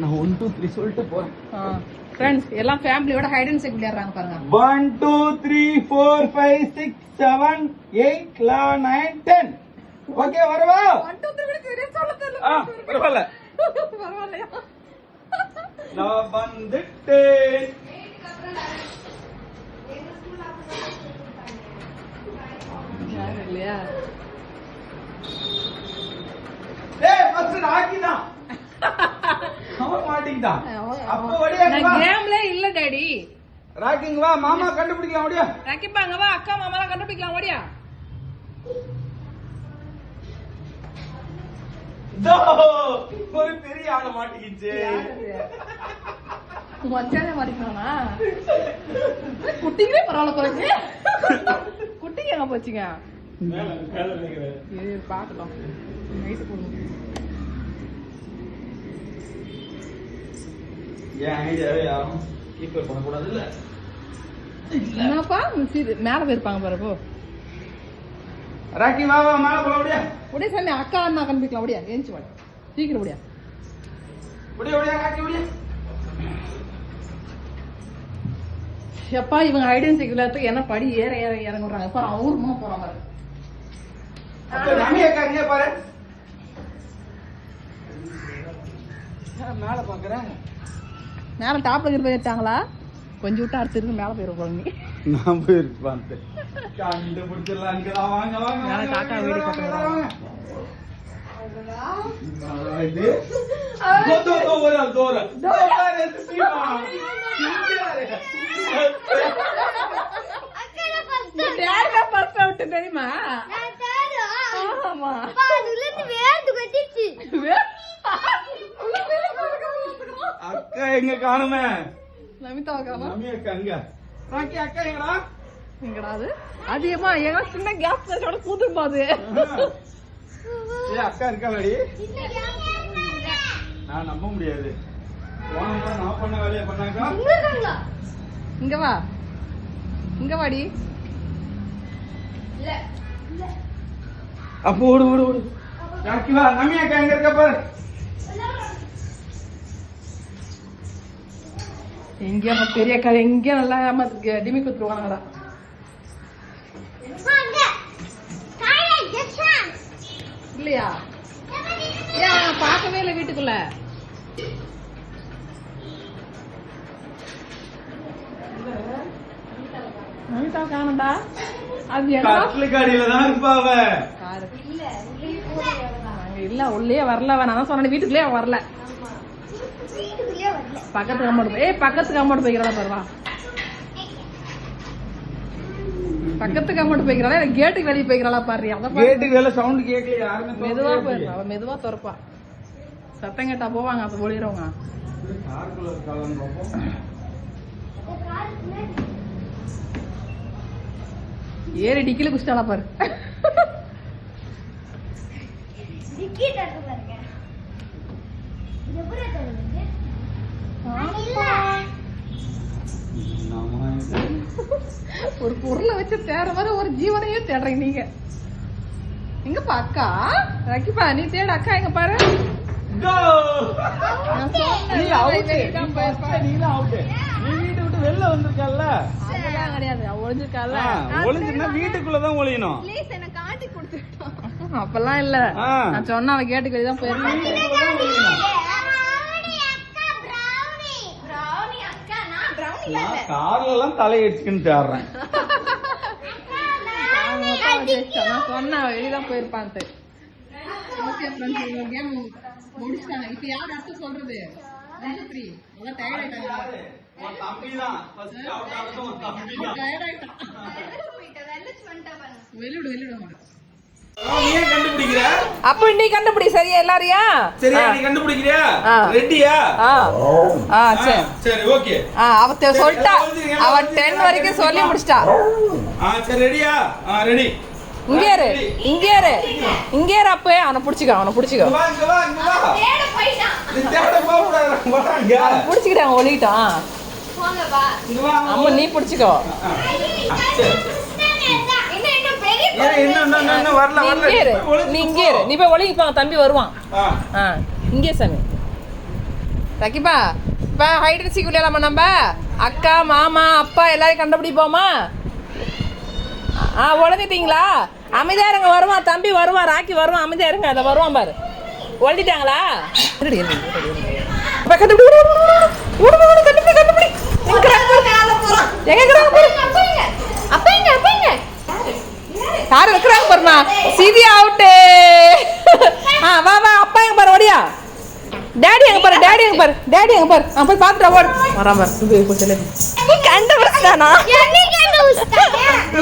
நான் 1 2 3 சொல்லிட்டு போறேன். ஃப்ரெண்ட்ஸ் எல்லாம் ஃபேமிலியோட ஹைட் அண்ட் சீக் விளையாடுறாங்க பாருங்க. 1 2 3 4 5 6 7 8 11 9 10. ஓகே வரவா? 1 2 3 சரியா சொல்ல தெரியல. பரவாயில்ல. பரவாயில்லையா? நான் வந்துட்டேன். யாரு இல்லையா? டேய் ஃபர்ஸ்ட் ராக்கி தான். அவன் மாட்டிக்கிட்டான். அப்ப ஓடியா வா. நான் கேம்ல இல்ல டாடி. ராக்கிங் வா மாமா கண்டுபிடிக்கலாம் ஓடியா. ராக்கிப்பாங்க வா அக்கா மாமாலாம் கண்டுபிடிக்கலாம் ஓடியா. தோ ஒரு பெரிய ஆள மாட்டிக்கிச்சு. மச்சானே மாட்டிக்கறானா? குட்டிங்களே பரவாயில்ல போறீங்க. குட்டிங்க எங்க போச்சுங்க? மேல நிக்கிறேன். இது பார்க்கலாம். நைஸ் போடுங்க. ஏன் ஐடியாவே யாரும் கீப்பர் பண்ண கூடாது இல்ல. என்னப்பா மேல போயிருப்பாங்க பாரு போ. ராக்கி வா வா மேல போலாம் ஓடியா. ஒடே சாமி அக்கா அண்ணா கண்டுபிடிக்கலாம் ஓடியா. ஏஞ்சி வாடி. சீக்கிரம் ஓடியா. ஓடியா ஓடியா ராக்கி ஓடியா. எப்பா இவங்க ஹைட் அண்ட் சீக் விளையாட்டு என்ன படி ஏற ஏற இறங்குறாங்க. பாரு அவரு முன்ன போறாங்க. அப்ப நம்பி அக்கா இங்க பாரு. மேல பாக்குறேன். மேல டாப்ல போயிட்டாங்களா? கொஞ்சம் விட்டு அடுத்து மேல போயிட போறீங்க. நான் போயிருப்பான். கண்டுபிடிச்சிடலாம் இங்கதான் வாங்க வாங்க. மேல காக்கா வீடு கட்டுறாங்க. இது தோ ஒரு தோர. தோர சீமா. யாரா ஃபர்ஸ்ட் அவுட் தெரியுமா? ஆமா. அக்கா எங்க காணுமே? நமிதா காணோம். நமி அக்கா எங்க? ராக்கி அக்கா எங்கடா? எங்கடா அது? அதிகமா எங்க சின்ன கேப் வச்சோட கூதுமாது. ஏய் அக்கா இருக்காளடி? நான் நம்ப முடியாது. போனா நான் பண்ண வேலைய பண்ணாக்கா? இங்க வா. இங்க வாடி. இல்ல. அப்போ ஓடு ஓடு ஓடு. ராக்கி வா நமி அக்கா எங்க இருக்க பாரு. எங்க பெரிய அக்கா எங்க நல்லா டிமி குத்துருவாங்கடா. இல்லையா? ஏன் பார்க்கவே இல்லை வீட்டுக்குள்ள? நமிதா காணண்டா. அது கட்லுக்காடியில தான் இருப்பாவ. இல்ல உள்ளே வரல. நான் சொன்னேன் வீட்டுக்குள்ளே வரல. பக்கத்து கம்மாடு பக்கத்து கம்மாடு போய்க்கிறதா பாருவா. பக்கத்து கம்மாடு போய்க்கிறாளா இல்ல கேட்டுக்கு வெளியே போய்க்கிறாளா பாரு. கேட்டுக்கு வெளிய சவுண்ட் கேட்கல யாருமே. மெதுவா போயிருப்பா. அவ மெதுவா திறப்பா. சத்தம் கேட்டா போவாங்க அப்ப ஒளிறவங்க. காருக்குள்ள இருக்காளான்னு பாப்போம். ஏறி டிக்கில குஸ்டாலா பாரு. ஒரு பொருளை வச்சு தேட வர ஒரு ஜீவனையே தேடுறீங்க நீங்க. எங்கப்பா அக்கா? ரக்கிப்பா நீ தேட அக்கா எங்க பாரு. வெளில வந்திருக்கல அதெல்லாம் கிடையாது. ஒளிஞ்சிருக்கால. ஒளிஞ்சுன்னா வீட்டுக்குள்ளதான் ஒளியணும். அப்பெல்லாம் இல்ல. நான் சொன்ன அவ கேட்டுக்கு வெளியதான் போயிருக்கேன். கார்ல எல்லாம் தலையடிச்சுன்னு தேடுறேன். நான் சொன்ன வெளியதான் போயிருப்பான்ட்டு. கேம் முடிச்சிட்டாங்க. இப்ப யார் அடுத்து சொல்றது? வெளியிடு வெளியிட அப்ப நீ கண்டுபிடி சரியா எல்லாரையா? சரியா நீ கண்டுபிடிக்கிறியா? ரெடியா? சரி சரி ஓகே. அவ சொல்லிட்டா. அவ 10 வரைக்கும் சொல்லி முடிச்சிட்டா. சரி ரெடியா? ரெடி. இங்க இரு இங்க இரு இங்க இரு. அப்ப அவனை புடிச்சுக்க அவனை புடிச்சுக்க. வா இங்க வா இங்க வா. தேட போய்டான். நீ தேட போறடா வாங்க. அவன் புடிச்சுக்கிட்டான் ஓடிட்டான். போங்க வா. இங்க வா. அம்மா நீ புடிச்சுக்கோ. என்ன வரல வரல. நீ இங்கே இரு. நீ போய் ஒளிக்கு போ தம்பி வருவான். இங்கே சாமி. ரக்கிப்பா இப்போ ஹைட் அண்ட் சீக் விளையாடலாமா நம்ம அக்கா மாமா அப்பா எல்லாரையும் கண்டுபிடிப்போமா உழந்துட்டீங்களா அமைதியா இருங்க வருவான் தம்பி வருவான் ராக்கி வருவான் அமைதியா இருங்க அதை வருவான் பாரு ஒழிட்டாங்களா யாரு இருக்கிறாங்க பாருமா சிதி அவுட்டு வா வா அப்பா எங்க பாரு ஓடியா டாடி எங்க பாரு டாடி எங்க பாரு டாடி எங்க பாரு போய் பாத்துட்டு ஓடு வராம கண்டுபிடிச்சானா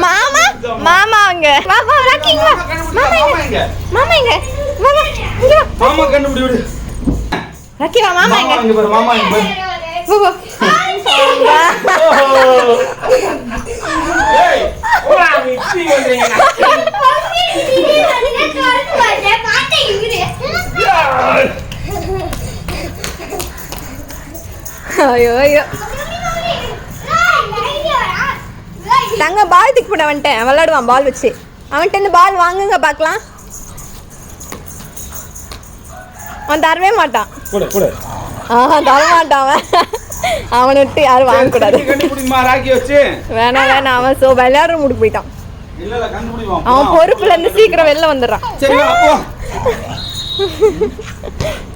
மாமா மாமா அங்க வா வா ராக்கிங் வா மாமா எங்க மாமா எங்க வா வா இங்க வா மாமா கண்டுபிடி விடு ராக்கி வா மாமா எங்க இங்க பாரு மாமா இங்க பாரு வா ஏய் ஓடா மிக்ஸி வந்தீங்க ஐயோ ஐயோ தங்க பால் தூக்கி போட வந்துட்டேன் விளையாடுவான் பால் வச்சு அவன்கிட்ட இந்த பால் வாங்குங்க பார்க்கலாம் அவன் தரவே மாட்டான் போடு போடு தர மாட்டான் அவன் அவனை விட்டு யாரும் வாங்கக்கூடாது கண்டுபிடிமா ராக்கி வச்சு வேணாம் வேணாம் அவன் விளையாடுற மூடு போயிட்டான் இல்ல இல்ல கண்டுபிடிவா அவன் பொறுப்புல இருந்து சீக்கிரம் வெளில வந்துடுறான் சரி வா போ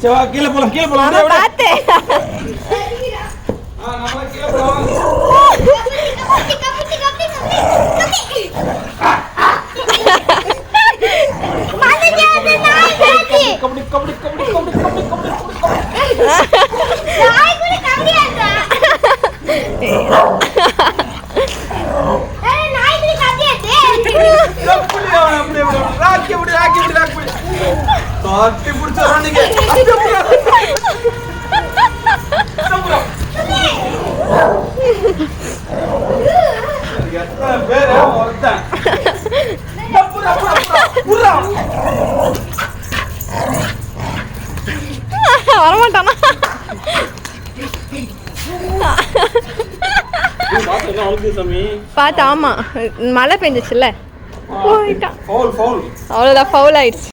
சரி வா கீழ போலாம் அவன் பார்த்தேன் நம்ம கீழ போலாம் கபடி கபடி கபடி கபடி கபடி கபடி ராக்கி விடு ராக்கி விடு ராக்கி விடு காட்டி புடிச்சறா நீங்க எத்தனை பேர் ஒருத்தன் டப்புரா புரா வரமாட்டானா பார்த்தா ஆமா மழை பெஞ்சிச்சுல்ல போயிட்டான் ஃபவுல் அவ்வளோதான் ஃபவுல் ஆயிடுச்சு